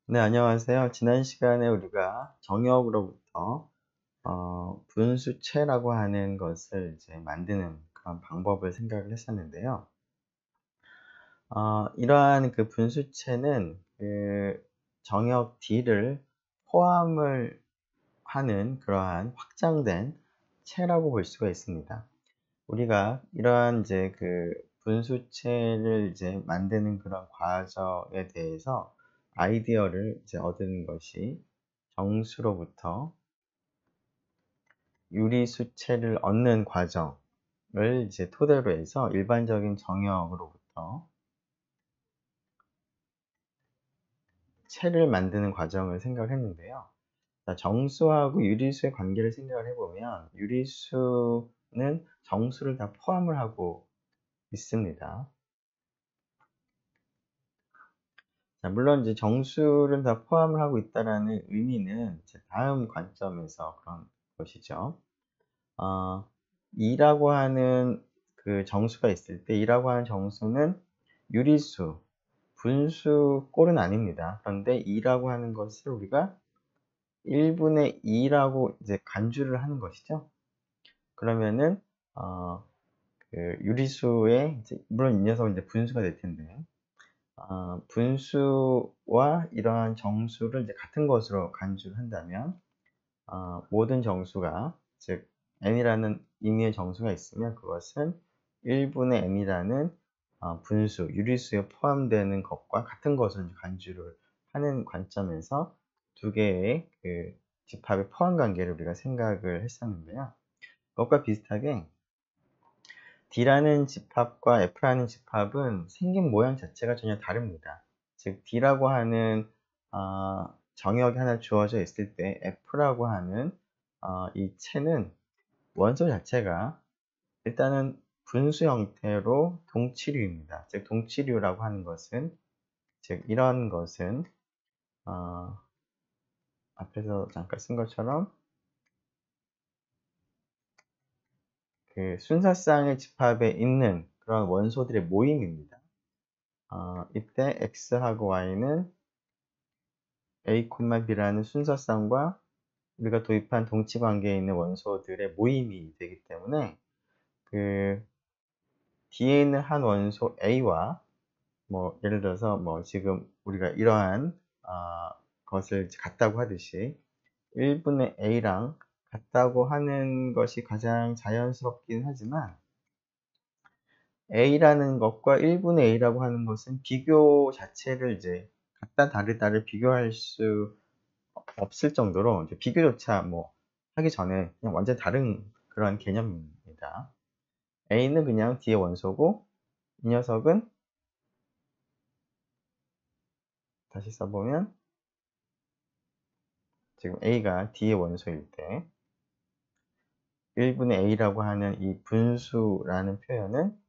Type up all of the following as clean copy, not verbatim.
네, 안녕하세요. 지난 시간에 우리가 정역으로부터 분수체라고 하는 것을 이제 만드는 그런 방법을 생각을 했었는데요. 이러한 그 분수체는 그 정역 D를 포함을 하는 그러한 확장된 체라고 볼 수가 있습니다. 우리가 이러한 이제 그 분수체를 이제 만드는 그런 과정에 대해서 아이디어를 이제 얻은 것이 정수로부터 유리수체를 얻는 과정을 이제 토대로 해서 일반적인 정역으로부터 체를 만드는 과정을 생각을 했는데요. 자, 정수하고 유리수의 관계를 생각을 해보면 유리수는 정수를 다 포함을 하고 있습니다. 자, 물론 이제 정수를 다 포함을 하고 있다라는 의미는 이제 다음 관점에서 그런 것이죠. 어, 2라고 하는 그 정수가 있을 때 2라고 하는 정수는 유리수, 분수 꼴은 아닙니다. 그런데 2라고 하는 것을 우리가 1분의 2라고 이제 간주를 하는 것이죠. 그러면은 그 유리수의 이제 물론 이 녀석은 이제 분수가 될 텐데 분수와 이러한 정수를 이제 같은 것으로 간주를 한다면 모든 정수가 즉 n이라는 임의의 정수가 있으면 그것은 1분의 n이라는 분수, 유리수에 포함되는 것과 같은 것을 간주를 하는 관점에서 두 개의 그 집합의 포함 관계를 우리가 생각을 했었는데요. 그것과 비슷하게 D라는 집합과 F라는 집합은 생긴 모양 자체가 전혀 다릅니다. 즉 D라고 하는 정역이 하나 주어져 있을 때 F라고 하는 이 체는 원소 자체가 일단은 분수 형태로 동치류입니다. 즉 동치류라고 하는 것은 즉 이런 것은 앞에서 잠깐 쓴 것처럼 그 순서쌍의 집합에 있는 그런 원소들의 모임입니다. 이때 x하고 y는 a, b라는 순서쌍과 우리가 도입한 동치 관계에 있는 원소들의 모임이 되기 때문에 그 D에 있는 한 원소 A와 뭐 예를 들어서 뭐 지금 우리가 이러한 것을 같다고 하듯이 1분의 A랑 같다고 하는 것이 가장 자연스럽긴 하지만 A라는 것과 1분의 A라고 하는 것은 비교 자체를 이제 같다 다르다를 비교할 수 없을 정도로 이제 비교조차 뭐 하기 전에 그냥 완전 다른 그런 개념입니다. A는 그냥 D의 원소고 이 녀석은 다시 써보면 지금 A가 D의 원소일 때 1분의 A라고 하는 이 분수라는 표현은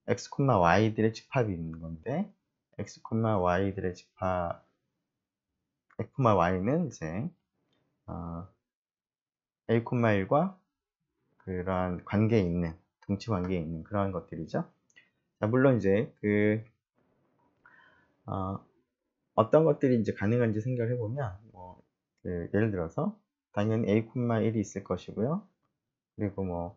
x, y들의 집합이 있는 건데 x, y들의 집합 x, y는 이제 a, 1과 그러한 관계에 있는 동치 관계에 있는 그러한 것들이죠. 자, 물론 이제 어떤 것들이 이제 가능한지 생각을 해보면 예를 들어서 당연히 a, 1이 있을 것이고요. 그리고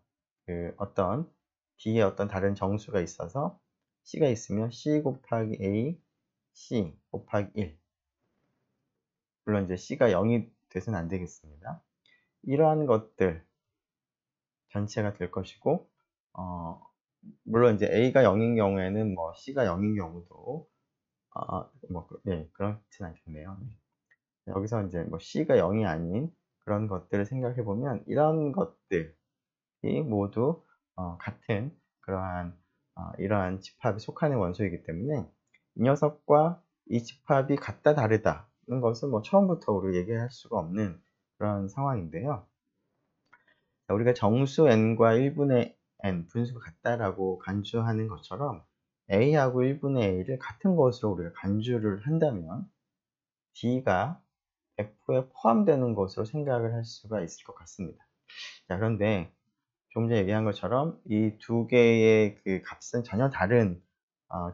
어떤 D에 어떤 다른 정수가 있어서 C가 있으면 C 곱하기 A, C 곱하기 1. 물론 이제 C가 0이 돼서는 안 되겠습니다. 이러한 것들 전체가 될 것이고, 물론 이제 A가 0인 경우에는 C가 0인 경우도, 네, 그렇진 않겠네요. 여기서 이제 C가 0이 아닌 그런 것들을 생각해 보면, 이런 것들이 모두 같은 그러한 이러한 집합에 속하는 원소이기 때문에 이 녀석과 이 집합이 같다 다르다는 것은 처음부터 우리 얘기할 수가 없는 그런 상황인데요. 우리가 정수 n과 1분의 n 분수가 같다라고 간주하는 것처럼 a하고 1분의 a를 같은 것으로 우리가 간주를 한다면 d가 f에 포함되는 것으로 생각을 할 수가 있을 것 같습니다. 자, 그런데 조금 전에 얘기한 것처럼 이 두 개의 그 값은 전혀 다른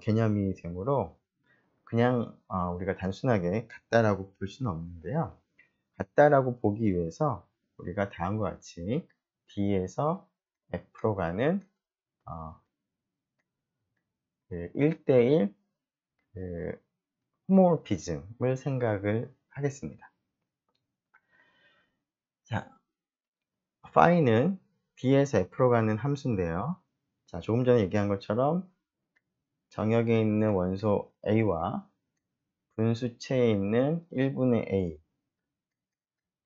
개념이 되므로 그냥 우리가 단순하게 같다라고 볼 수는 없는데요. 같다라고 보기 위해서 우리가 다음과 같이 D에서 F로 가는 그 1대1 그 호모모피즘을 생각을 하겠습니다. 자, phi는 D에서 F로 가는 함수인데요. 자, 조금 전에 얘기한 것처럼 정역에 있는 원소 A와 분수체에 있는 1분의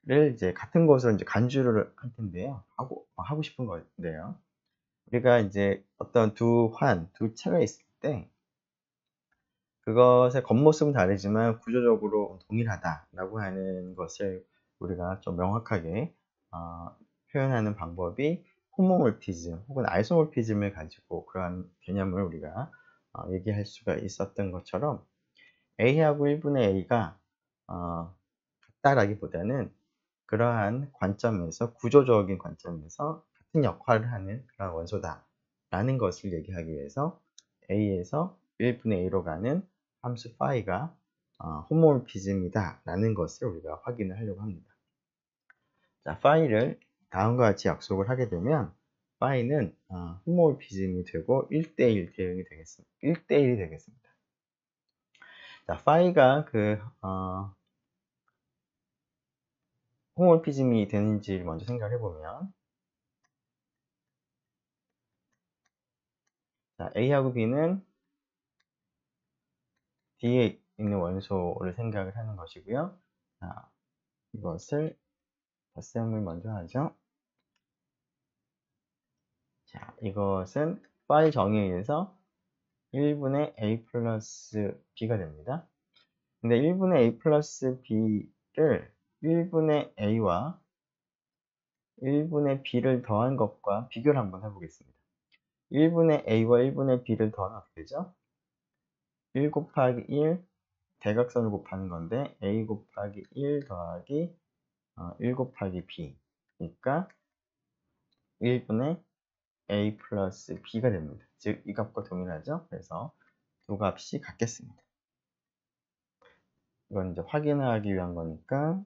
A를 이제 같은 것으로 이제 간주를 할 텐데요. 하고 싶은 건데요. 우리가 이제 어떤 두 체가 있을 때 그것의 겉모습은 다르지만 구조적으로 동일하다라고 하는 것을 우리가 좀 명확하게 표현하는 방법이 호모몰피즘 혹은 아이소몰피즘을 가지고 그러한 개념을 우리가 얘기할 수가 있었던 것처럼 A하고 1분의 A가 같다라기보다는 그러한 관점에서 구조적인 관점에서 같은 역할을 하는 그런 원소다라는 것을 얘기하기 위해서 A에서 1분의 A로 가는 함수 phi가 호모몰피즘이다 라는 것을 우리가 확인을 하려고 합니다. 자, phi를 다음과 같이 약속을 하게 되면 phi는 호모몰피즘이 되고 1대1 대응이 되겠습니다. 1대1이 되겠습니다. 자, phi가 호모몰피즘이 되는지 먼저 생각해 보면 자, A하고 B는 D에 있는 원소를 생각을 하는 것이고요. 자, 이것을 덧셈을 먼저 하죠. 자, 이것은 phi 정의에 의해서 1분의 A 플러스 B가 됩니다. 근데 1분의 A 플러스 B를 1분의 A와 1분의 B를 더한 것과 비교를 한번 해보겠습니다. 1분의 A와 1분의 B를 더하면 어떻게 되죠? 1 곱하기 1 대각선을 곱하는 건데 A 곱하기 1 더하기 1 곱하기 B 그러니까 1분의 A 플러스 B가 됩니다. 즉 이 값과 동일하죠. 그래서 두 값이 같겠습니다. 이건 이제 확인하기 위한 거니까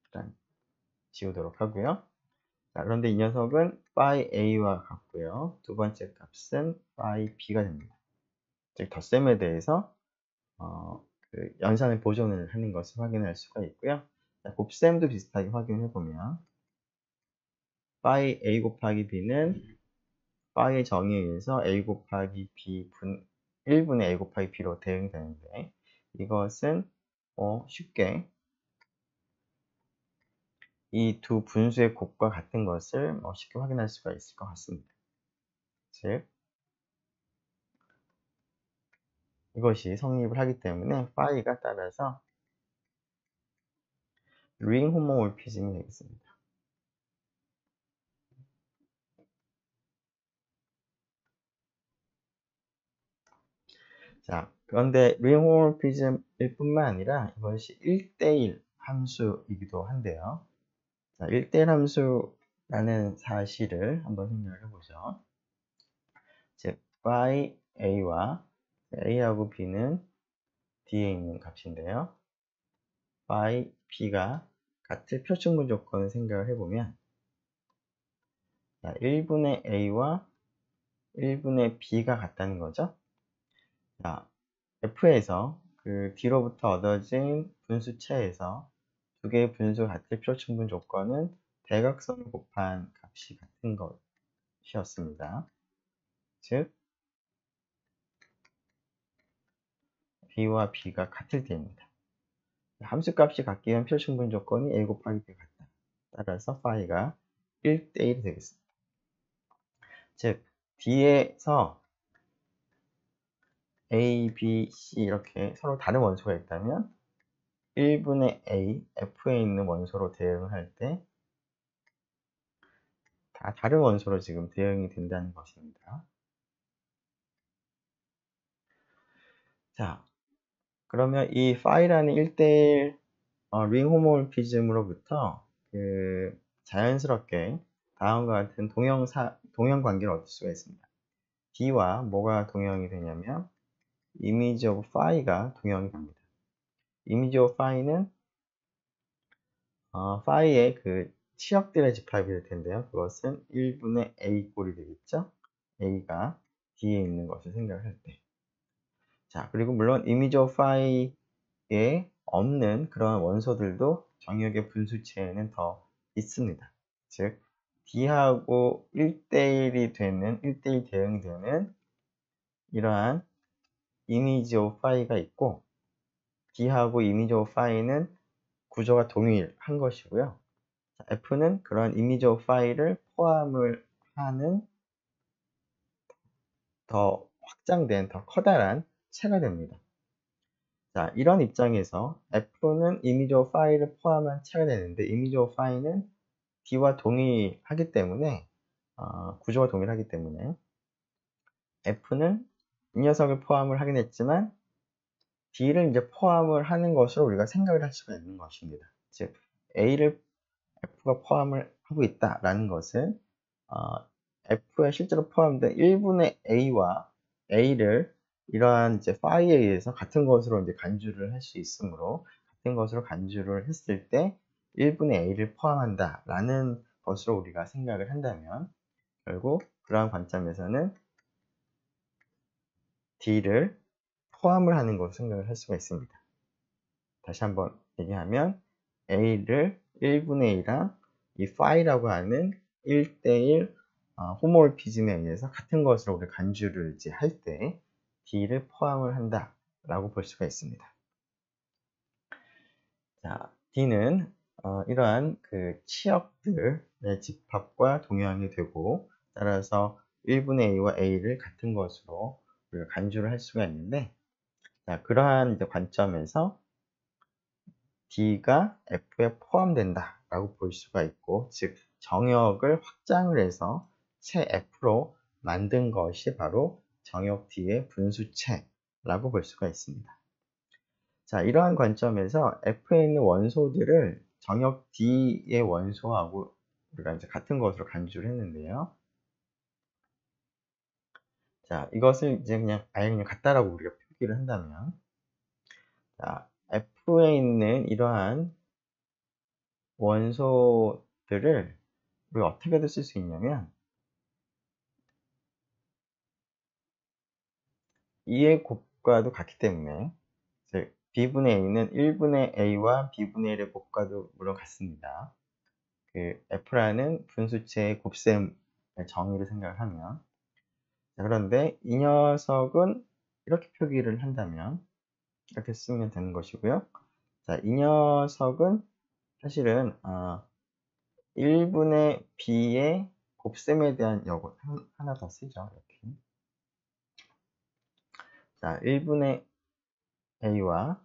일단 지우도록 하고요. 자, 그런데 이 녀석은 phi A와 같고요. 두 번째 값은 phi B가 됩니다. 즉 덧셈에 대해서 그 연산을 보존을 하는 것을 확인할 수가 있고요. 자, 곱셈도 비슷하게 확인해 보면 phi A 곱하기 B는 phi의 정의에 의해서 A 곱하기 B 1분의 A 곱하기 B로 대응이 되는데 이것은 쉽게 이 두 분수의 곱과 같은 것을 쉽게 확인할 수가 있을 것 같습니다. 즉 이것이 성립을 하기 때문에 phi가 따라서 링 호모몰피즘이 되겠습니다. 자, 그런데 링 호모몰피즘일 뿐만 아니라 이것이 1대1 함수이기도 한데요. 자, 1대1 함수라는 사실을 한번 생각을 해보죠. 즉, phi A와 A하고 B는 D에 있는 값인데요. phi B가 같을 표준분 조건을 생각을 해보면 1분의 A와 1분의 B가 같다는 거죠. 자, F에서 그 D로부터 얻어진 분수체에서 두 개의 분수가 같을 표준분 조건은 대각선을 곱한 값이 같은 것이었습니다. 즉, B와 B가 같을 때입니다. 함수값이 같기엔 표준분 조건이 A 곱하기 B 같다. 따라서 phi가 1대1이 되겠습니다. 즉, D에서 A, B, C 이렇게 서로 다른 원소가 있다면 1분의 A, F에 있는 원소로 대응을 할 때 다 다른 원소로 지금 대응이 된다는 것입니다. 자, 그러면 이 phi라는 1대1 링 호모몰피즘으로부터 자연스럽게 다음과 같은 동형 관계를 얻을 수가 있습니다. D와 뭐가 동형이 되냐면 image of phi가 동형이 됩니다. image of phi는 phi의 그 치역들의 집합이 될 텐데요. 그것은 1분의 a 꼴이 되겠죠. a가 D에 있는 것을 생각할 때. 자, 그리고 물론 image of phi에 없는 그런 원소들도 정역의 분수체에는 더 있습니다. 즉, D하고 1대1이 되는, 1대1 대응이 되는 이러한 image of phi가 있고, D하고 image of phi는 구조가 동일한 것이고요. 자, F는 그런 image of phi를 포함을 하는 더 확장된, 더 커다란 체가 됩니다. 자, 이런 입장에서 F는 image of phi를 포함한 체가 되는데, image of phi는 D와 동일하기 때문에, 구조가 동일하기 때문에, F는 이 녀석을 포함을 하긴 했지만, D를 이제 포함을 하는 것으로 우리가 생각을 할 수가 있는 것입니다. 즉, A를 F가 포함을 하고 있다라는 것은, F에 실제로 포함된 1분의 A와 A를 이러한 이제 파이에 의해서 같은 것으로 이제 간주를 할 수 있으므로, 같은 것으로 간주를 했을 때 1분의 A를 포함한다라는 것으로 우리가 생각을 한다면, 결국 그러한 관점에서는 D를 포함을 하는 것으로 생각을 할 수가 있습니다. 다시 한번 얘기하면 A를 1분의 A랑 이 phi라고 하는 1대1 호모몰피즘에 의해서 같은 것으로 우리 간주를 이제 할 때 D를 포함을 한다라고 볼 수가 있습니다. 자, D는 이러한 그 치역들의 집합과 동형이 되고, 따라서 1분의 A와 A를 같은 것으로 우리가 간주를 할 수가 있는데, 자, 그러한 이제 관점에서 D가 F에 포함된다라고 볼 수가 있고, 즉 정역을 확장을 해서 체 F로 만든 것이 바로 정역 D의 분수체라고 볼 수가 있습니다. 자, 이러한 관점에서 F에 있는 원소들을 정역 D의 원소하고 우리가 이제 같은 것으로 간주를 했는데요. 자, 이것을 이제 그냥 아예 그냥 같다라고 우리가 표기를 한다면, 자, F에 있는 이러한 원소들을 우리가 어떻게도 쓸 수 있냐면, 2의 곱과도 같기 때문에, 즉 B분의 A는 1분의 A와 B분의 1의 곱과도 물론 같습니다. 그 F라는 분수체의 곱셈의 정의를 생각하면, 그런데 이 녀석은 이렇게 표기를 한다면 이렇게 쓰면 되는 것이고요. 자, 이 녀석은 사실은 1분의 B의 곱셈에 대한 여건 하나 더 쓰죠. 이렇게. 자, 1분의 A와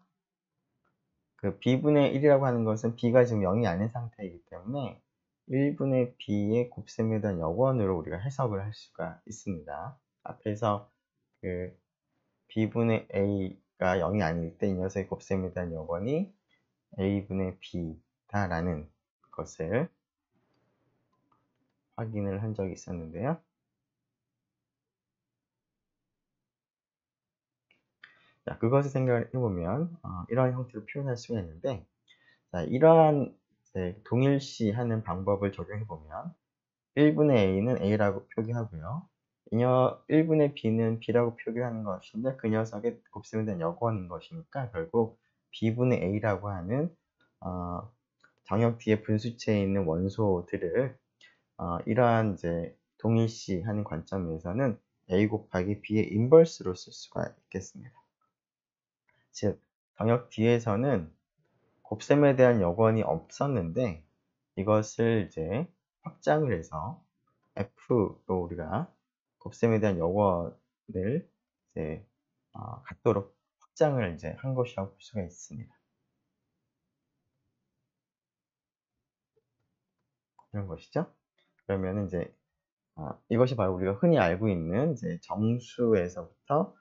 그 B분의 1이라고 하는 것은 B가 지금 0이 아닌 상태이기 때문에 1분의 B의 곱셈에 대한 여건으로 우리가 해석을 할 수가 있습니다. 앞에서 그 B분의 A가 0이 아닐 때 이 녀석의 곱셈에 대한 여건이 A분의 B다라는 것을 확인을 한 적이 있었는데요. 자, 그것을 생각을 해보면 이러한 형태로 표현할 수가 있는데, 자, 이러한 동일시하는 방법을 적용해보면 1분의 A는 A라고 표기하고요. 1분의 B는 B라고 표기하는 것인데 그 녀석의 곱셈에 대한 여건인 것이니까 결국 B분의 A라고 하는 정역 D의 분수체에 있는 원소들을 이러한 이제 동일시하는 관점에서는 A 곱하기 B의 인버스로 쓸 수가 있겠습니다. 즉, 정역 D에서는 곱셈에 대한 여건이 없었는데 이것을 이제 확장을 해서 F로 우리가 곱셈에 대한 여건을 이제 갖도록 확장을 이제 한 것이라고 볼 수가 있습니다. 이런 것이죠. 그러면 이제 이것이 바로 우리가 흔히 알고 있는 이제 정수에서부터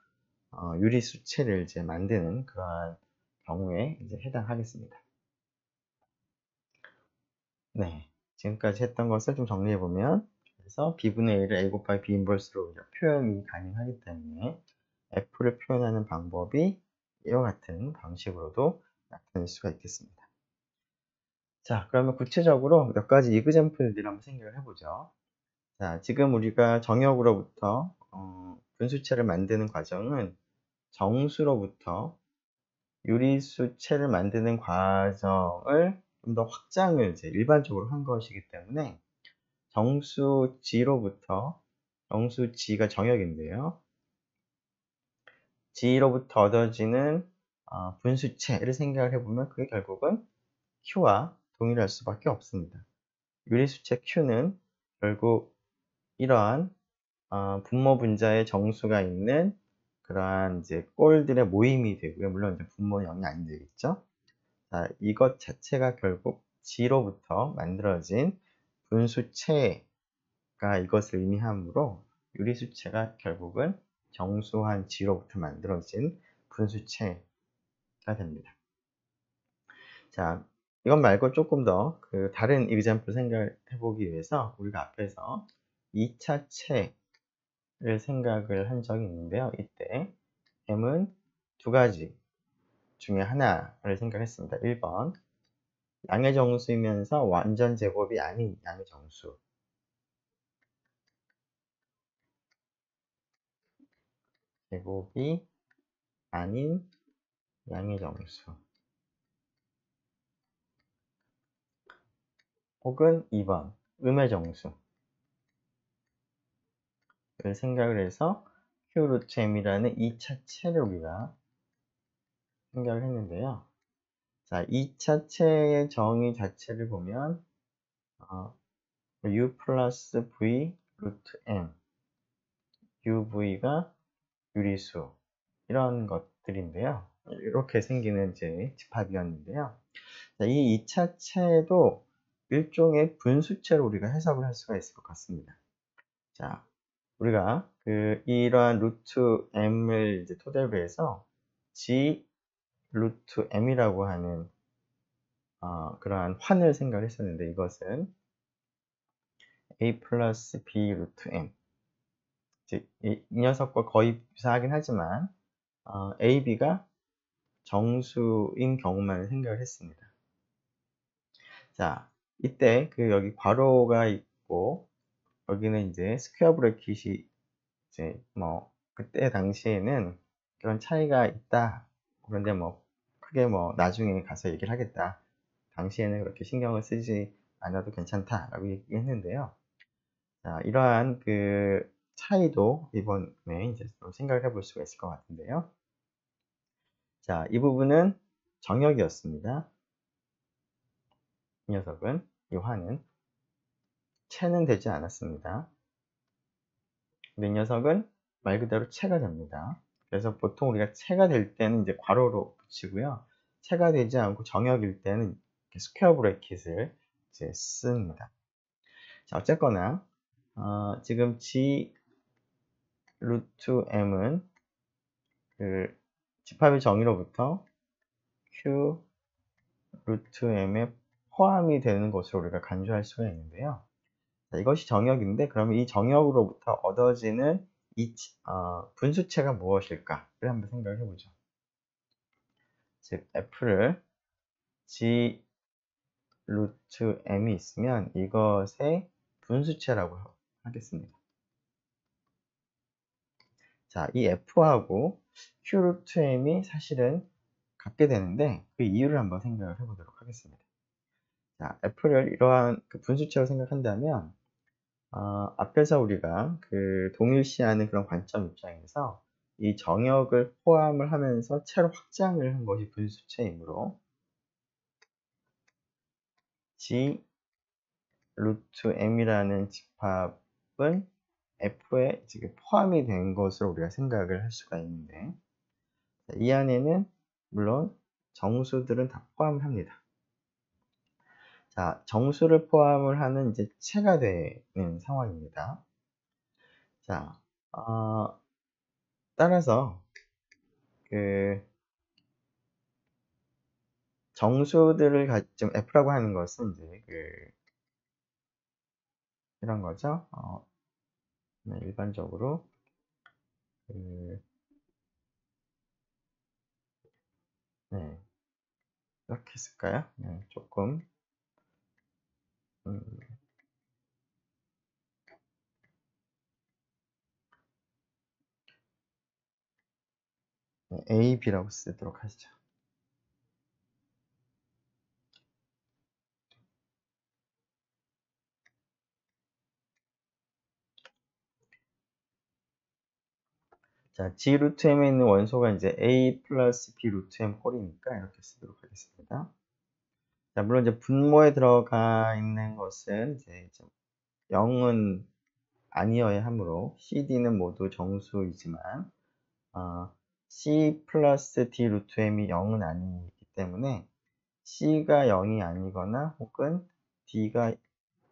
유리수체를 이제 만드는 그러한 경우에 이제 해당하겠습니다. 네, 지금까지 했던 것을 좀 정리해 보면, 그래서 B분의 A를 A 곱하기 B 인버스로 표현이 가능하기 때문에 f를 표현하는 방법이 이와 같은 방식으로도 나타낼 수가 있겠습니다. 자, 그러면 구체적으로 몇 가지 이그젬플들을 한번 생각을 해보죠. 자, 지금 우리가 정역으로부터 분수체를 만드는 과정은 정수로부터 유리수체를 만드는 과정을 좀 더 확장을 이제 일반적으로 한 것이기 때문에 정수 G로부터 정수 G가 정역인데요. G로부터 얻어지는 분수체를 생각을 해보면 그게 결국은 Q와 동일할 수밖에 없습니다. 유리수체 Q는 결국 이러한 분모 분자의 정수가 있는 그러한 이제 꼴들의 모임이 되고요. 물론 이제 분모 0이 안 되겠죠. 자, 이것 자체가 결국 G로부터 만들어진 분수체가 이것을 의미하므로 유리수체가 결국은 정수한 G로부터 만들어진 분수체가 됩니다. 자, 이것 말고 조금 더 그 다른 example 생각해 보기 위해서 우리가 앞에서 2차 체를 생각을 한 적이 있는데요. 이때 m은 두 가지 중에 하나를 생각했습니다. 1번 양의 정수이면서 완전 제곱이 아닌 양의 정수. 제곱이 아닌 양의 정수. 혹은 2번 음의 정수를 생각을 해서 q 루트 m이라는 2차 체를 우리가 생각을 했는데요. 자, 2차 체의 정의 자체를 보면 u 플러스 v 루트 m uv가 유리수 이런 것들인데요. 이렇게 생기는 이제 집합이었는데요. 자, 이 2차 체도 일종의 분수체로 우리가 해석을 할 수가 있을 것 같습니다. 자, 우리가 이러한 루트 m을 이제 토대로 해서 g 루트 m이라고 하는 그러한 환을 생각을 했었는데 이것은 a 플러스 b 루트 m 이 녀석과 거의 유사하긴 하지만 a, b가 정수인 경우만 생각을 했습니다. 자, 이때 여기 괄호가 있고 여기는 이제 스퀘어 브래킷이 이제 뭐 그때 당시에는 그런 차이가 있다. 그런데 뭐 크게 뭐 나중에 가서 얘기를 하겠다. 당시에는 그렇게 신경을 쓰지 않아도 괜찮다라고 얘기했는데요. 자, 이러한 차이도 이번에 이제 좀 생각을 해볼 수가 있을 것 같은데요. 자, 이 부분은 정역이었습니다. 이 녀석은, 이 화는 체는 되지 않았습니다. 근데 이 녀석은 말 그대로 체가 됩니다. 그래서 보통 우리가 체가 될 때는 이제 괄호로 붙이고요. 체가 되지 않고 정역일 때는 스퀘어 브래킷을 이제 씁니다. 자, 어쨌거나 지금 G 루트 M은 집합의 정의로부터 Q 루트 M에 포함이 되는 것으로 우리가 간주할 수가 있는데요. 자, 이것이 정역인데 그러면 이 정역으로부터 얻어지는 이 분수체가 무엇일까를 한번 생각을 해보죠. 즉 f를 g 루트 m이 있으면 이것의 분수체라고 하겠습니다. 자, 이 f하고 q 루트 m이 사실은 같게 되는데 그 이유를 한번 생각을 해보도록 하겠습니다. 자, f를 이러한 분수체로 생각한다면 앞에서 우리가 동일시하는 그런 관점 입장에서 이 정역을 포함을 하면서 체로 확장을 한 것이 분수체이므로 G 루트 M이라는 집합은 F에 지금 포함이 된 것으로 우리가 생각을 할 수가 있는데 이 안에는 물론 정수들은 다 포함을 합니다. 자, 정수를 포함을 하는 이제 체가 되는 상황입니다. 자, 따라서 정수들을 지금 F라고 하는 것은 이제 이런 거죠. 일반적으로 네, 이렇게 쓸까요? 네, 조금 음, 네, A, B라고 쓰도록 하시죠. 자, G 루트 M에 있는 원소가 이제 A 플러스 B 루트 M 홀이니까 이렇게 쓰도록 하겠습니다. 자, 물론 이제 분모에 들어가 있는 것은 이제 0은 아니어야 하므로 CD는 모두 정수이지만 C 플러스 D 루트 M이 0은 아니기 때문에 C가 0이 아니거나 혹은 D가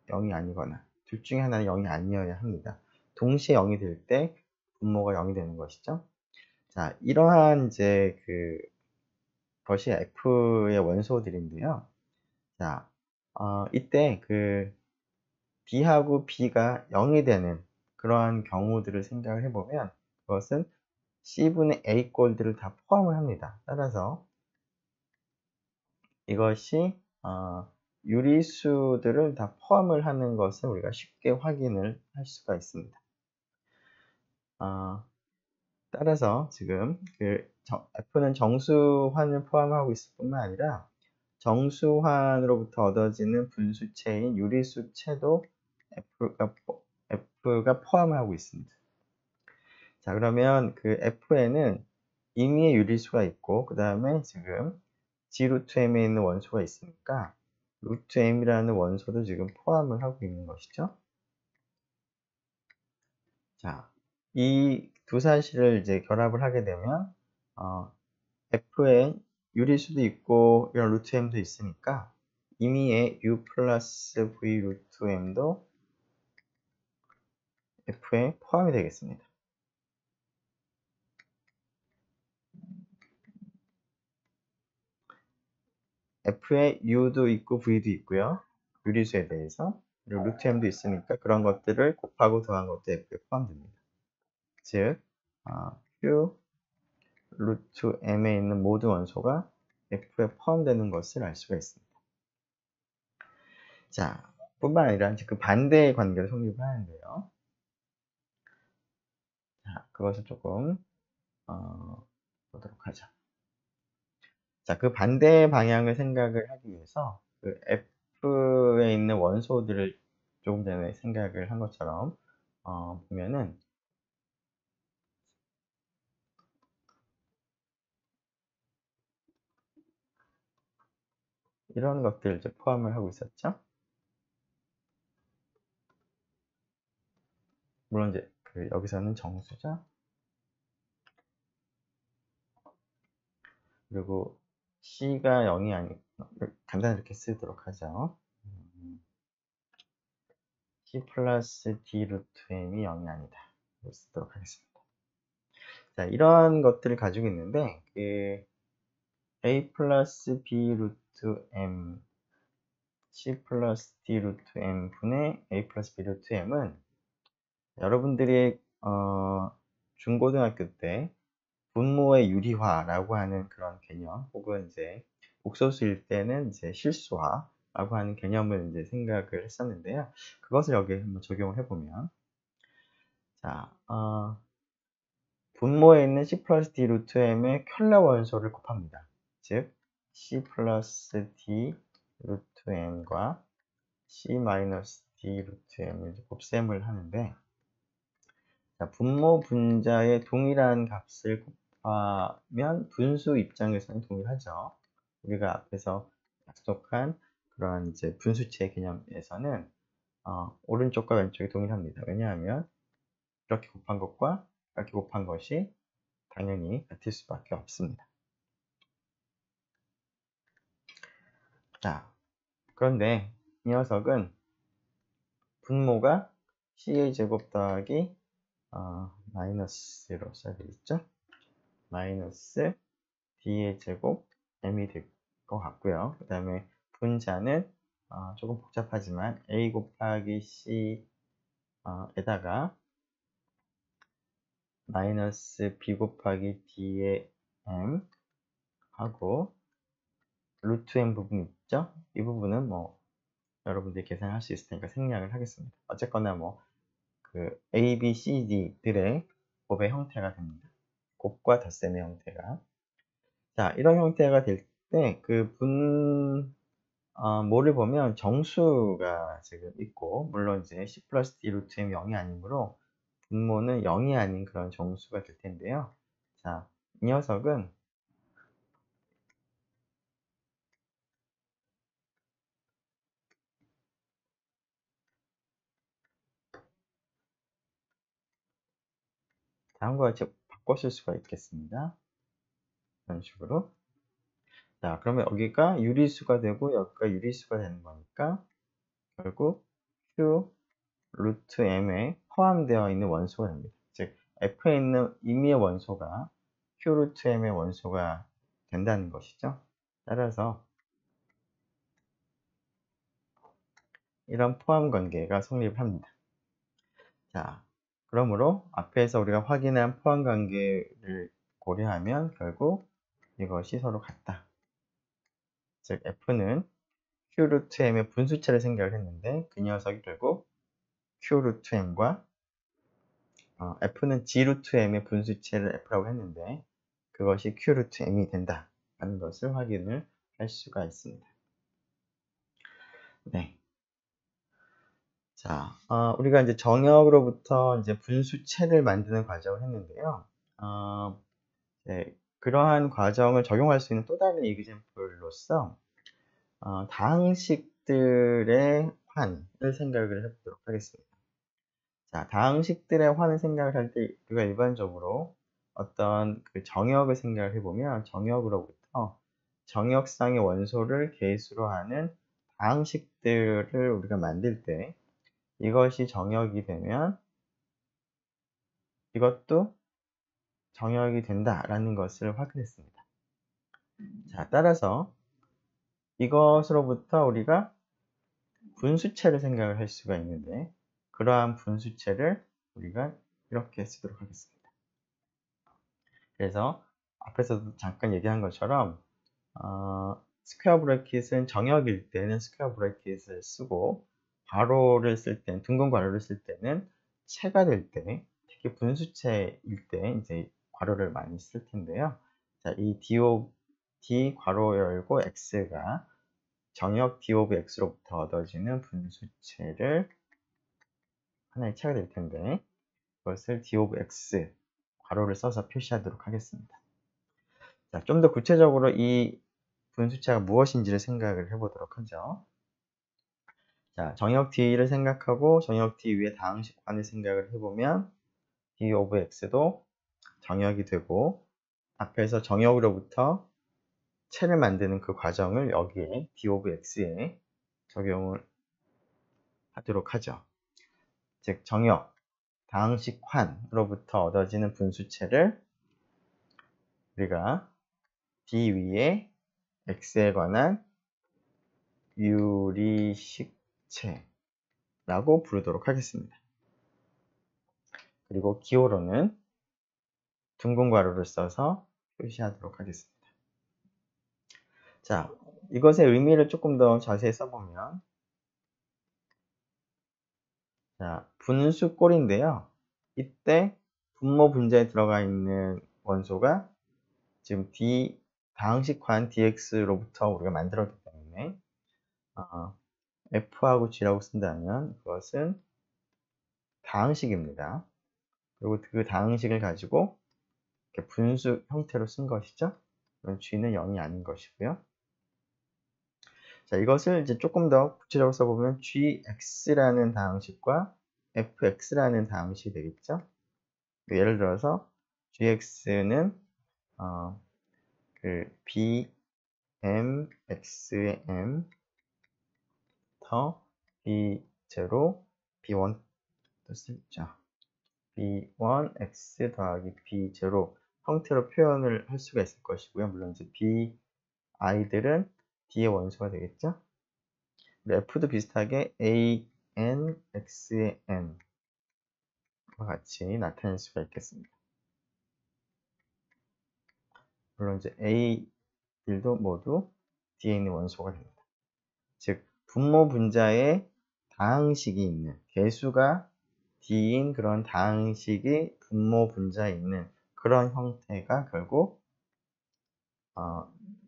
0이 아니거나 둘 중에 하나는 0이 아니어야 합니다. 동시에 0이 될 때 분모가 0이 되는 것이죠. 자, 이러한 이제 것이 F의 원소들인데요. 자, 이때 D하고 B가 0이 되는 그러한 경우들을 생각을 해보면 그것은 C분의 A 꼴들을 다 포함을 합니다. 따라서 이것이 유리수들을 다 포함을 하는 것을 우리가 쉽게 확인을 할 수가 있습니다. 따라서 지금 F는 정수환을 포함하고 있을 뿐만 아니라 정수환으로부터 얻어지는 분수체인 유리수체도 F가 포함을 하고 있습니다. 자, 그러면 F에는 임의의 유리수가 있고, 그 다음에 지금 G 루트 M에 있는 원소가 있으니까, 루트 M이라는 원소도 지금 포함을 하고 있는 것이죠. 자, 이 두 사실을 이제 결합을 하게 되면, F에 유리수도 있고, 이런 루트 M도 있으니까, 임의의 U 플러스 V 루트 M도 F에 포함이 되겠습니다. F에 U도 있고 V도 있고요. 유리수에 대해서. 그리고 루트 M도 있으니까 그런 것들을 곱하고 더한 것도 F에 포함됩니다. 즉, Q 루트 M에 있는 모든 원소가 F에 포함되는 것을 알 수가 있습니다. 자, 뿐만 아니라 이제 그 반대의 관계를 성립을 하는데요. 자, 그것을 조금 보도록 하죠. 자, 그 반대 방향을 생각을 하기 위해서 그 F에 있는 원소들을 조금 전에 생각을 한 것처럼 보면은 이런 것들을 이제 포함을 하고 있었죠. 물론 이제 여기서는 정수죠. 그리고 C가 0이 아니 간단히 이렇게 쓰도록 하죠. C 플러스 D 루트 M이 0이 아니다. 쓰도록 하겠습니다. 자, 이런 것들을 가지고 있는데 A 플러스 B 루트 M C 플러스 D 루트 M 분의 A 플러스 B 루트 M은 여러분들이 중고등학교 때 분모의 유리화라고 하는 그런 개념 혹은 이제 옥소수일 때는 이제 실수화라고 하는 개념을 이제 생각을 했었는데요. 그것을 여기에 한번 적용을 해보면 자, 분모에 있는 C 플러스 D 루트 M의 켤레 원소를 곱합니다. 즉 C 플러스 D 루트 M과 C 마이너스 D 루트 M을 곱셈을 하는데 자, 분모 분자의 동일한 값을 곱하면 분수 입장에서는 동일하죠. 우리가 앞에서 약속한 그러한 이제 분수체 개념에서는 오른쪽과 왼쪽이 동일합니다. 왜냐하면 이렇게 곱한 것과 이렇게 곱한 것이 당연히 같을 수밖에 없습니다. 자, 그런데 이 녀석은 분모가 C의 제곱 더하기 마이너스로 써야 되겠죠? 마이너스 D의 제곱 M이 될 것 같고요. 그 다음에 분자는 조금 복잡하지만 A 곱하기 C 에다가 마이너스 B 곱하기 D의 M 하고 루트 m 부분 있죠? 이 부분은 뭐 여러분들이 계산할 수 있을 테니까 생략을 하겠습니다. 어쨌거나 뭐 그 A, B, C, D들의 곱의 형태가 됩니다. 곱과 덧셈의 형태가. 자, 이런 형태가 될 때 뭐를 보면 정수가 지금 있고, 물론 이제 C 플러스 D 루트 M 0이 아니므로 분모는 0이 아닌 그런 정수가 될 텐데요. 자, 이 녀석은 다음과 같이 바꿔 쓸 수가 있겠습니다. 이런 식으로. 자, 그러면 여기가 유리수가 되고 여기가 유리수가 되는 거니까 결국 Q 루트 M에 포함되어 있는 원소가 됩니다. 즉, F에 있는 임의의 원소가 Q 루트 M의 원소가 된다는 것이죠. 따라서 이런 포함 관계가 성립을 합니다. 자, 그러므로 앞에서 우리가 확인한 포함 관계를 고려하면 결국 이것이 서로 같다. 즉, F는 Q 루트 M의 분수체를 생각을 했는데 그 녀석이 결국 Q 루트 M과 F는 G 루트 M의 분수체를 F라고 했는데 그것이 Q 루트 M이 된다 하는 것을 확인을 할 수가 있습니다. 네. 자, 우리가 이제 정역으로부터 이제 분수체를 만드는 과정을 했는데요. 네, 그러한 과정을 적용할 수 있는 또 다른 이그젬플로서 다항식들의 환을 생각을 해보도록 하겠습니다. 자, 다항식들의 환을 생각을 할 때 우리가 일반적으로 어떤 그 정역을 생각을 해보면 정역으로부터 정역상의 원소를 계수로 하는 다항식들을 우리가 만들 때 이것이 정역이 되면 이것도 정역이 된다라는 것을 확인했습니다. 자, 따라서 이것으로부터 우리가 분수체를 생각을 할 수가 있는데 그러한 분수체를 우리가 이렇게 쓰도록 하겠습니다. 그래서 앞에서도 잠깐 얘기한 것처럼 스퀘어 브래킷은 정역일 때는 스퀘어 브래킷을 쓰고 괄호를 쓸 때는 둥근 괄호를 쓸 때는 체가 될 때 특히 분수체일 때 이제 괄호를 많이 쓸 텐데요. 자, 이 D 괄호 열고 X가 정역 D 오브 X로부터 얻어지는 분수체를 하나의 체가 될 텐데 그것을 D 오브 X 괄호를 써서 표시하도록 하겠습니다. 자, 좀 더 구체적으로 이 분수체가 무엇인지를 생각을 해보도록 하죠. 자, 정역 D를 생각하고 정역 D 위에 다항식환을 생각을 해보면 D 오브 X도 정역이 되고 앞에서 정역으로부터 체를 만드는 그 과정을 여기에 D 오브 X에 적용을 하도록 하죠. 즉, 정역, 다항식환으로부터 얻어지는 분수체를 우리가 D 위에 X에 관한 유리식체라고 부르도록 하겠습니다. 그리고 기호로는 둥근 괄호를 써서 표시하도록 하겠습니다. 자, 이것의 의미를 조금 더 자세히 써보면 자, 분수꼴인데요. 이때 분모 분자에 들어가 있는 원소가 지금 다항식환 dx로부터 우리가 만들었기 때문에 f하고 g라고 쓴다면 그것은 다항식입니다. 그리고 그 다항식을 가지고 이렇게 분수 형태로 쓴 것이죠. 그럼 g는 0이 아닌 것이고요. 자, 이것을 이제 조금 더 구체적으로 써보면 gx라는 다항식과 fx라는 다항식이 되겠죠. 예를 들어서 gx는 그 bm x의 m 더 b0 b1 또 쓰죠. b1 x 더하기 b0 형태로 표현을 할 수가 있을 것이고요. 물론 이제 b i들은 d의 원소가 되겠죠. f도 비슷하게 a n x의 n과 같이 나타낼 수가 있겠습니다. 물론 이제 a 녀석들도 모두 D에 있는 원소가 됩니다. 즉 분모 분자에 다항식이 있는, 개수가 D인 그런 다항식이 분모 분자에 있는 그런 형태가 결국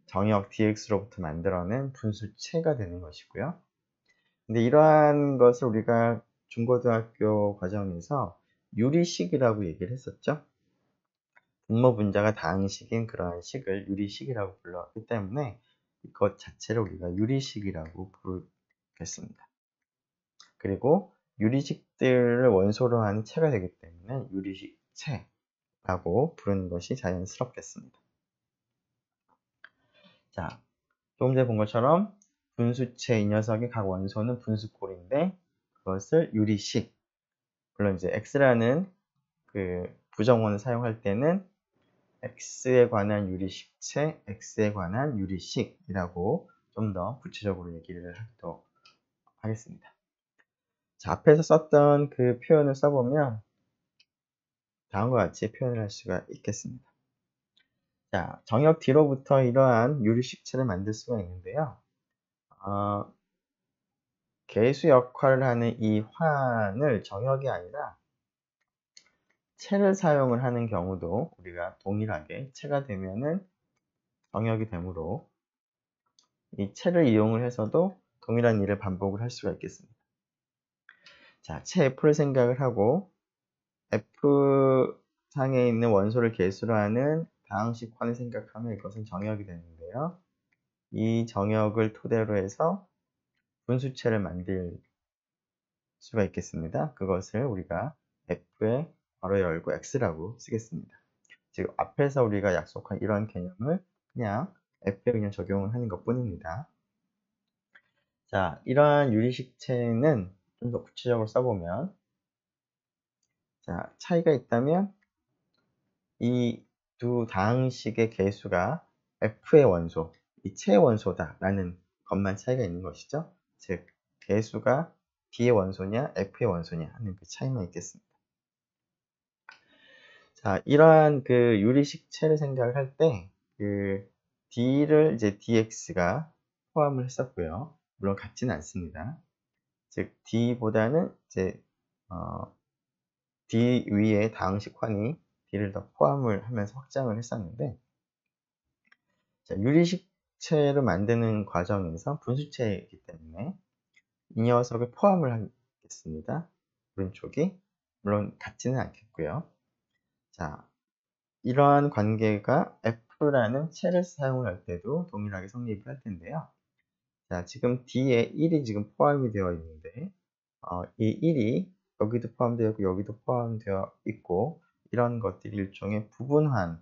정역 dx로부터 만들어낸 분수체가 되는 것이고요. 근데 이러한 것을 우리가 중고등학교 과정에서 유리식이라고 얘기를 했었죠. 분모 분자가 다항식인 그러한 식을 유리식이라고 불렀기 때문에 이것 자체를 우리가 유리식이라고 부르겠습니다. 그리고 유리식들을 원소로 하는 체가 되기 때문에 유리식체라고 부르는 것이 자연스럽겠습니다. 자, 조금 전에 본 것처럼 분수체 이 녀석의 각 원소는 분수꼴인데 그것을 유리식, 물론 이제 x라는 그 부정원을 사용할 때는 x에 관한 유리식체, x에 관한 유리식이라고 좀 더 구체적으로 얘기를 하도록 하겠습니다. 자, 앞에서 썼던 그 표현을 써보면 다음과 같이 표현을 할 수가 있겠습니다. 자, 정역 D로부터 이러한 유리식체를 만들 수가 있는데요. 개수 역할을 하는 이 환을 정역이 아니라 체를 사용을 하는 경우도 우리가 동일하게 체가 되면은 정역이 되므로 이 체를 이용을 해서도 동일한 일을 반복을 할 수가 있겠습니다. 자, 체 F를 생각을 하고 F 상에 있는 원소를 개수로 하는 다항식 환을 생각하면 이것은 정역이 되는데요. 이 정역을 토대로 해서 분수체를 만들 수가 있겠습니다. 그것을 우리가 F에 괄호 열고 X라고 쓰겠습니다. 즉 앞에서 우리가 약속한 이런 개념을 그냥 F에 그냥 적용을 하는 것 뿐입니다. 자, 이러한 유리식체는 좀 더 구체적으로 써보면, 자, 차이가 있다면 이 두 다항식의 개수가 F의 원소, 이 체의 원소다라는 것만 차이가 있는 것이죠. 즉 개수가 D의 원소냐 F의 원소냐 하는 그 차이만 있겠습니다. 자, 이러한 그 유리식체를 생각을 할 때 그 D를 이제 dx가 포함을 했었고요. 물론 같지는 않습니다. 즉 D보다는 이제 D 위에 다항식 환이 D를 더 포함을 하면서 확장을 했었는데, 자, 유리식체를 만드는 과정에서 분수체이기 때문에 이 녀석을 포함을 하겠습니다. 오른쪽이 물론 같지는 않겠고요. 자, 이러한 관계가 F라는 체를 사용을 할 때도 동일하게 성립을 할 텐데요. 자, 지금 D에 1이 지금 포함이 되어 있는데, 이 1이 여기도 포함되어 있고, 여기도 포함되어 있고, 이런 것들이 일종의 부분환인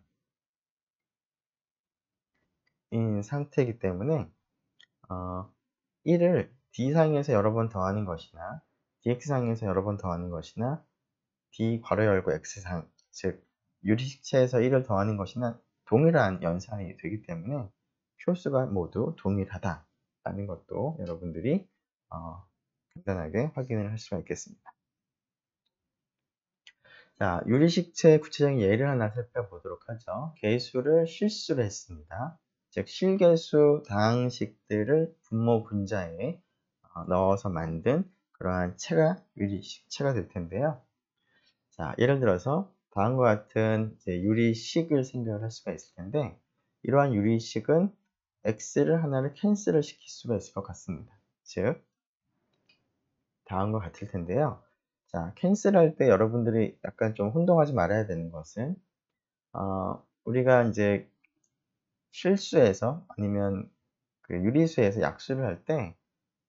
상태이기 때문에, 1을 D상에서 여러 번 더하는 것이나, DX상에서 여러 번 더하는 것이나, D 괄호 열고 X상, 즉, 유리식체에서 1을 더하는 것이나 동일한 연산이 되기 때문에 표수가 모두 동일하다라는 것도 여러분들이 간단하게 확인을 할 수가 있겠습니다. 자, 유리식체의 구체적인 예를 하나 살펴보도록 하죠. 개수를 실수로 했습니다. 즉 실개수 다항식들을 분모 분자에 넣어서 만든 그러한 체가 유리식체가 될 텐데요. 자, 예를 들어서 다음과 같은 이제 유리식을 생각을 할 수가 있을 텐데, 이러한 유리식은 x를 하나를 캔슬을 시킬 수가 있을 것 같습니다. 즉 다음과 같을 텐데요. 자, 캔슬할 때 여러분들이 약간 좀 혼동하지 말아야 되는 것은 우리가 이제 실수에서 아니면 그 유리수에서 약수를 할 때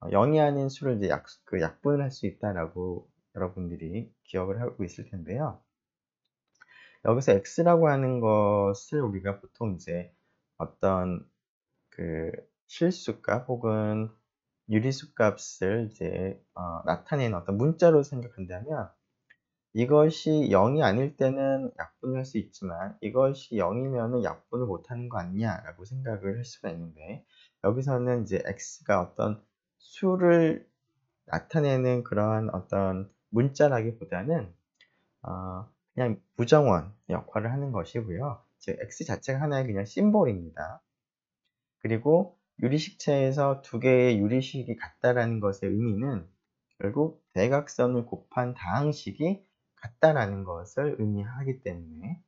0이 아닌 수를 이제 약분을 할 수 있다라고 여러분들이 기억을 하고 있을 텐데요. 여기서 x라고 하는 것을 우리가 보통 이제 어떤 그 실수값 혹은 유리수 값을 이제 나타내는 어떤 문자로 생각한다면, 이것이 0이 아닐 때는 약분을 할 수 있지만 이것이 0이면은 약분을 못하는 거 아니냐라고 생각을 할 수가 있는데, 여기서는 이제 x가 어떤 수를 나타내는 그러한 어떤 문자라기보다는 그냥 부정원 역할을 하는 것이고요. 즉 x 자체가 하나의 그냥 심볼입니다. 그리고 유리식체에서 두 개의 유리식이 같다라는 것의 의미는 결국 대각선을 곱한 다항식이 같다라는 것을 의미하기 때문에,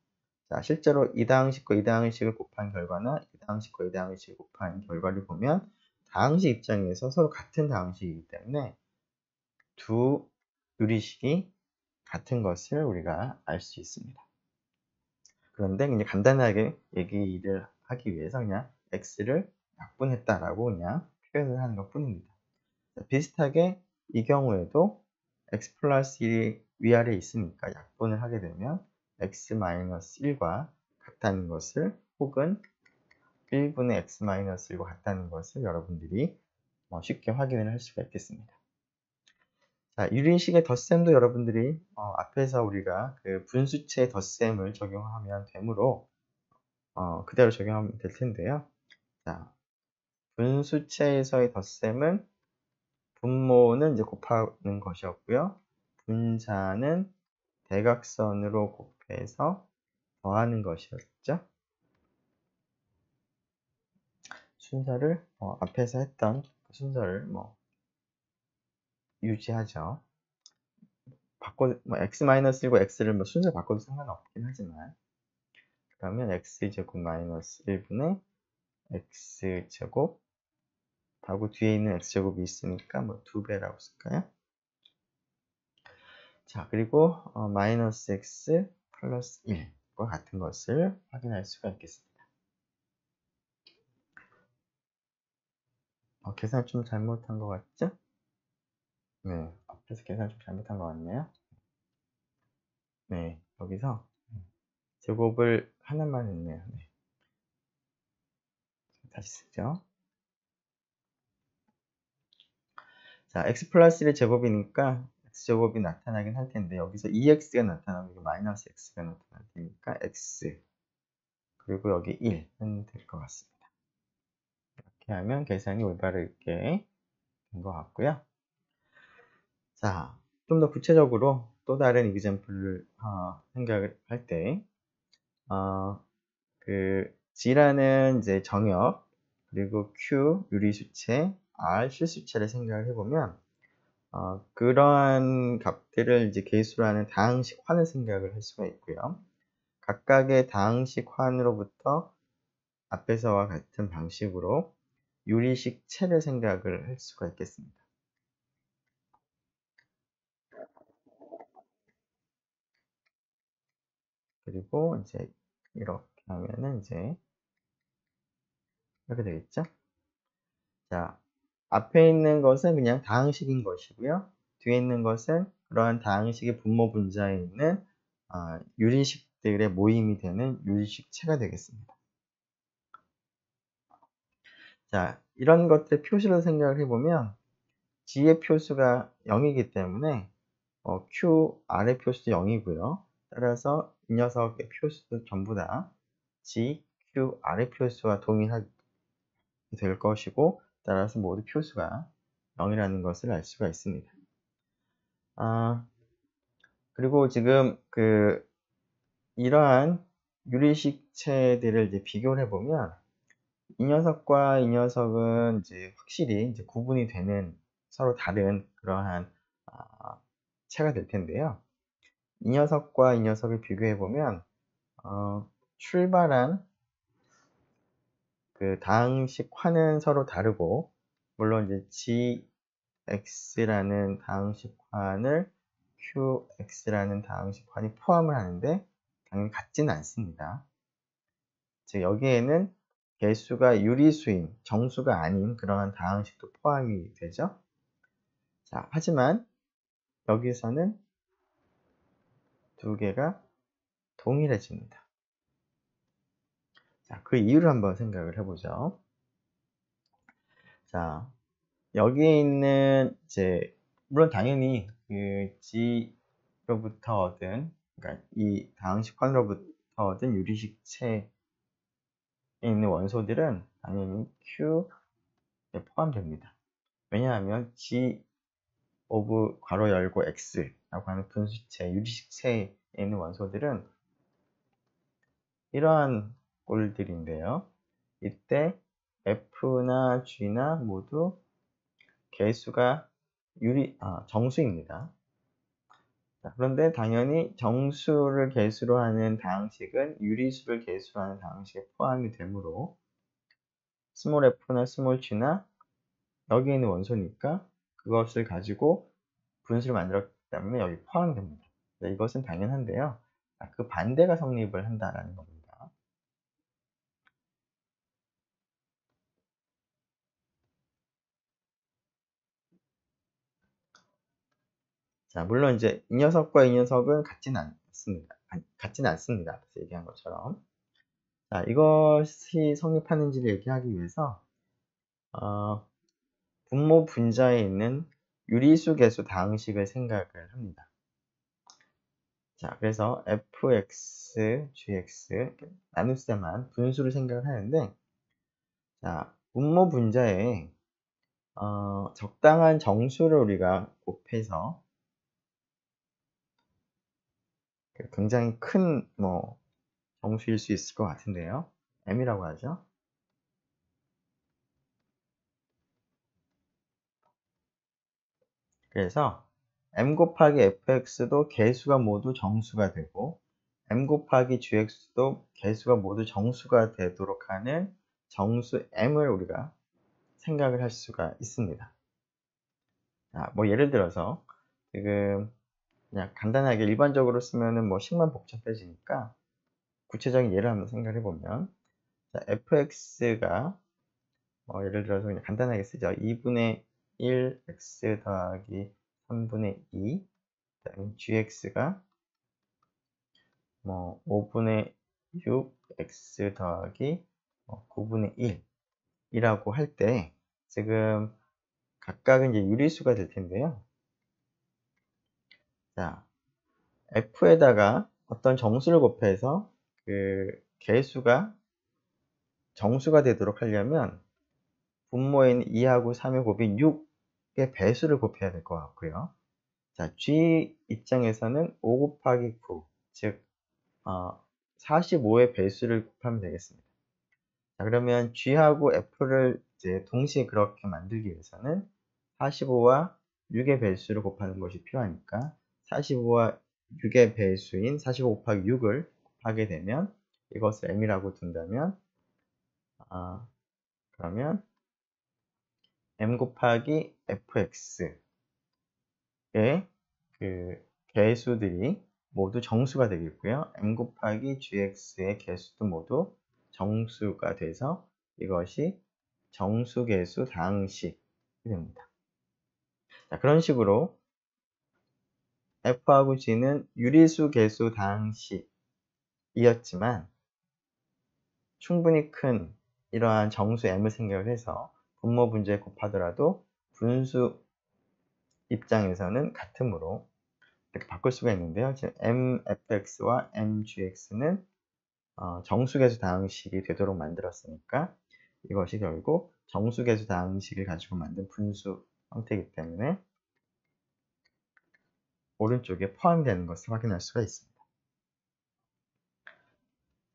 자, 실제로 이 다항식과 이 다항식을 곱한 결과나 이 다항식과 이 다항식을 곱한 결과를 보면 다항식 입장에서 서로 같은 다항식이기 때문에 두 유리식이 같은 것을 우리가 알 수 있습니다. 그런데 그냥 간단하게 얘기를 하기 위해서 그냥 x를 약분했다라고 그냥 표현을 하는 것 뿐입니다. 비슷하게 이 경우에도 x 플러스 1이 위아래에 있으니까 약분을 하게 되면 x 마이너스 1과 같다는 것을, 혹은 1분의 x 마이너스 1과 같다는 것을 여러분들이 쉽게 확인을 할 수가 있겠습니다. 자, 유리식의 덧셈도 여러분들이 앞에서 우리가 그 분수체 덧셈을 적용하면 되므로 그대로 적용하면 될 텐데요. 자, 분수체에서의 덧셈은 분모는 이제 곱하는 것이었고요. 분자는 대각선으로 곱해서 더하는 것이었죠. 순서를 앞에서 했던 그 순서를 유지하죠. x-1과 x를 순서 바꿔도 상관없긴 하지만, 그러면 x제곱 마이너스 1분의 x제곱 하고 뒤에 있는 x제곱이 있으니까 2배라고 쓸까요? 자, 그리고 마이너스 x 플러스 1과 같은 것을 확인할 수가 있겠습니다. 계산 좀 잘못한 것 같죠? 네, 앞에서 계산 좀 잘못한 것 같네요. 네, 여기서 제곱을 하나만 했네요. 네. 다시 쓰죠. 자, x 플러스 1의 제곱이니까 x제곱이 나타나긴 할 텐데, 여기서 2x가 나타나고 마이너스 x가 나타날 테니까 x, 그리고 여기 1은 될 것 같습니다. 이렇게 하면 계산이 올바르게 된 것 같고요. 자, 좀 더 구체적으로 또 다른 example를 생각을 할 때, 그 G라는 이제 정역, 그리고 Q 유리수체, R 실수체를 생각을 해보면, 그러한 값들을 이제 계수로 하는 다항식환을 생각을 할 수가 있고요. 각각의 다항식환으로부터 앞에서와 같은 방식으로 유리식체를 생각을 할 수가 있겠습니다. 그리고 이제 이렇게 하면은 이제 이렇게 되겠죠? 자, 앞에 있는 것은 그냥 다항식인 것이고요. 뒤에 있는 것은 그러한 다항식의 분모 분자에 있는 유리식들의 모임이 되는 유리식체가 되겠습니다. 자, 이런 것들 표시로 생각을 해보면 G의 표수가 0이기 때문에 Q, R의 표수도 0이고요. 따라서 이 녀석의 표수도 전부 다 G, Q, R의 표수와 동일하게 될 것이고, 따라서 모두 표수가 0이라는 것을 알 수가 있습니다. 그리고 지금 이러한 유리식체들을 이제 비교를 해보면 이 녀석과 이 녀석은 이제 확실히 이제 구분이 되는 서로 다른 그러한 체가 될 텐데요. 이 녀석과 이 녀석을 비교해 보면 출발한 그 다항식환은 서로 다르고, 물론 이제 gx라는 다항식환을 qx라는 다항식환이 포함을 하는데 당연히 같지는 않습니다. 즉 여기에는 개수가 유리수인 정수가 아닌 그러한 다항식도 포함이 되죠. 자, 하지만 여기서는 두 개가 동일해집니다. 자, 그 이유를 한번 생각을 해보죠. 자, 여기에 있는 물론 당연히 그 G로부터 얻은, 그러니까 이 다항식환으로부터 얻은 유리식체에 있는 원소들은 당연히 Q에 포함됩니다. 왜냐하면 G 오브 괄호 열고 X라고 하는 분수체, 유리식체에 있는 원소들은 이러한 꼴들인데요. 이때 F나 G나 모두 개수가 정수입니다. 자, 그런데 당연히 정수를 개수로 하는 다항식은 유리수를 개수로 하는 다항식에 포함이 되므로 스몰 f나 스몰 g나 여기에 있는 원소니까 그것을 가지고 분수를 만들었기 때문에 여기 포함됩니다. 네, 이것은 당연한데요. 그 반대가 성립을 한다라는 겁니다. 자, 물론 이제 이 녀석과 이 녀석은 같지는 않습니다. 같지는 않습니다. 앞에서 얘기한 것처럼. 자, 이것이 성립하는지를 얘기하기 위해서 분모 분자에 있는 유리수 개수 다항식을 생각을 합니다. 자, 그래서 fx, gx 나눗셈한 분수를 생각을 하는데, 자, 분모 분자에 적당한 정수를 우리가 곱해서 굉장히 큰 정수일 수 있을 것 같은데요. m이라고 하죠. 그래서 m 곱하기 fx도 개수가 모두 정수가 되고 m 곱하기 gx도 개수가 모두 정수가 되도록 하는 정수 m을 우리가 생각을 할 수가 있습니다. 자, 예를 들어서 지금 그냥 간단하게 일반적으로 쓰면은 식만 복잡해지니까 구체적인 예를 한번 생각해 보면, 자, fx가 예를 들어서 그냥 간단하게 쓰죠. 2분의 1 x 더하기 3분의 2, 그다음에 gx가 5분의 6 x 더하기 9분의 1이라고 할 때 지금 각각은 이제 유리수가 될 텐데요. 자, f에다가 어떤 정수를 곱해서 그 개수가 정수가 되도록 하려면 분모에 있는 2하고 3의 곱인 6의 배수를 곱해야 될 것 같고요. 자, g 입장에서는 5 곱하기 9, 즉 45의 배수를 곱하면 되겠습니다. 자, 그러면 g하고 f를 이제 동시에 그렇게 만들기 위해서는 45와 6의 배수를 곱하는 것이 필요하니까 45와 6의 배수인 45 곱하기 6을 곱하게 되면 이것을 m이라고 둔다면 그러면 m 곱하기 fx의 그 개수들이 모두 정수가 되겠고요. m 곱하기 gx의 개수도 모두 정수가 돼서 이것이 정수계수 다항식이 됩니다. 자, 그런 식으로 f하고 g는 유리수 계수 다항식이었지만 충분히 큰 이러한 정수 m을 생각을 해서 분모 분자에 곱하더라도 분수 입장에서는 같으므로 이렇게 바꿀 수가 있는데요. 지금 mfx와 mgx는 정수계수 다항식이 되도록 만들었으니까 이것이 결국 정수계수 다항식을 가지고 만든 분수 형태이기 때문에 오른쪽에 포함되는 것을 확인할 수가 있습니다.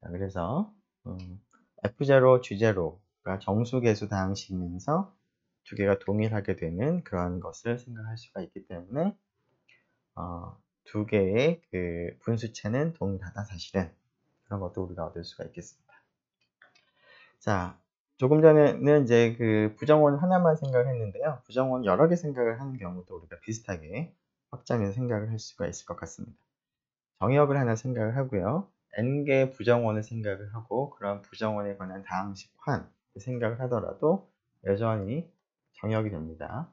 자, 그래서 F0, G0가 정수계수 다항식이면서 두 개가 동일하게 되는 그런 것을 생각할 수가 있기 때문에 두 개의 그 분수체는 동일하다 사실은 그런 것도 우리가 얻을 수가 있겠습니다. 자, 조금 전에는 이제 그 부정원 하나만 생각을 했는데요. 부정원 여러 개 생각을 하는 경우도 우리가 비슷하게 확장해서 생각을 할 수가 있을 것 같습니다. 정역을 하나 생각을 하고요. n개의 부정원을 생각을 하고 그런 부정원에 관한 다항식환 생각을 하더라도 여전히 정역이 됩니다.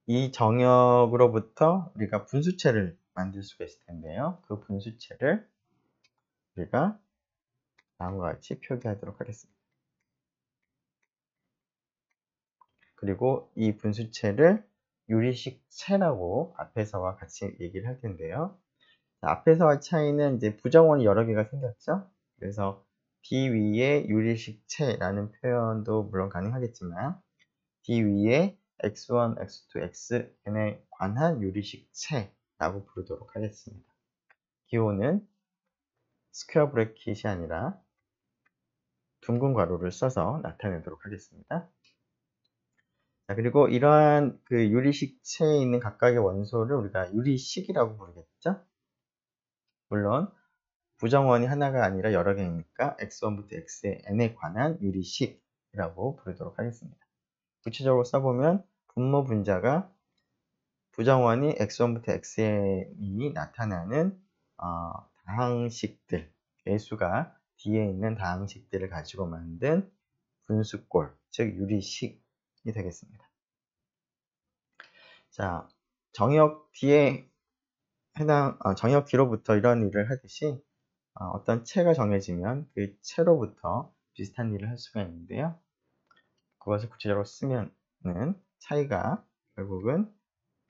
이 정역으로부터 우리가 분수체를 만들 수가 있을 텐데요. 그 분수체를 우리가 다음과 같이 표기하도록 하겠습니다. 그리고 이 분수체를 유리식체라고 앞에서와 같이 얘기를 할 텐데요. 앞에서와 차이는 이제 부정원이 여러 개가 생겼죠. 그래서 D 위에 유리식체라는 표현도 물론 가능하겠지만 D 위에 x1, x2, xn에 관한 유리식체라고 부르도록 하겠습니다. 기호는 스퀘어 브래킷이 아니라 둥근 괄호를 써서 나타내도록 하겠습니다. 자, 그리고 이러한 그 유리식체에 있는 각각의 원소를 우리가 유리식이라고 부르겠죠? 물론 부정원이 하나가 아니라 여러 개니까 x1부터 xn에 관한 유리식이라고 부르도록 하겠습니다. 구체적으로 써보면 분모 분자가 부정원이 x1부터 xn이 나타나는 다항식들, 개수가 D에 있는 다항식들을 가지고 만든 분수꼴, 즉 유리식이 되겠습니다. 자, 정역 D에 정역 D로부터 이런 일을 하듯이 어떤 체가 정해지면 그 체로부터 비슷한 일을 할 수가 있는데요. 그것을 구체적으로 쓰면은 차이가 결국은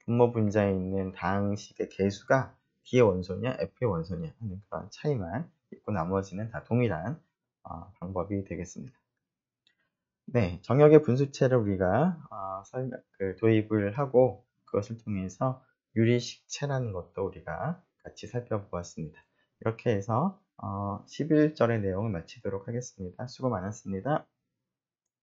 분모 분자에 있는 다항식의 개수가 D의 원소냐 F의 원소냐 하는 그런 차이만 있고 나머지는 다 동일한 방법이 되겠습니다. 네, 정역의 분수체를 우리가 도입을 하고 그것을 통해서 유리식체라는 것도 우리가 같이 살펴보았습니다. 이렇게 해서 11절의 내용을 마치도록 하겠습니다. 수고 많았습니다.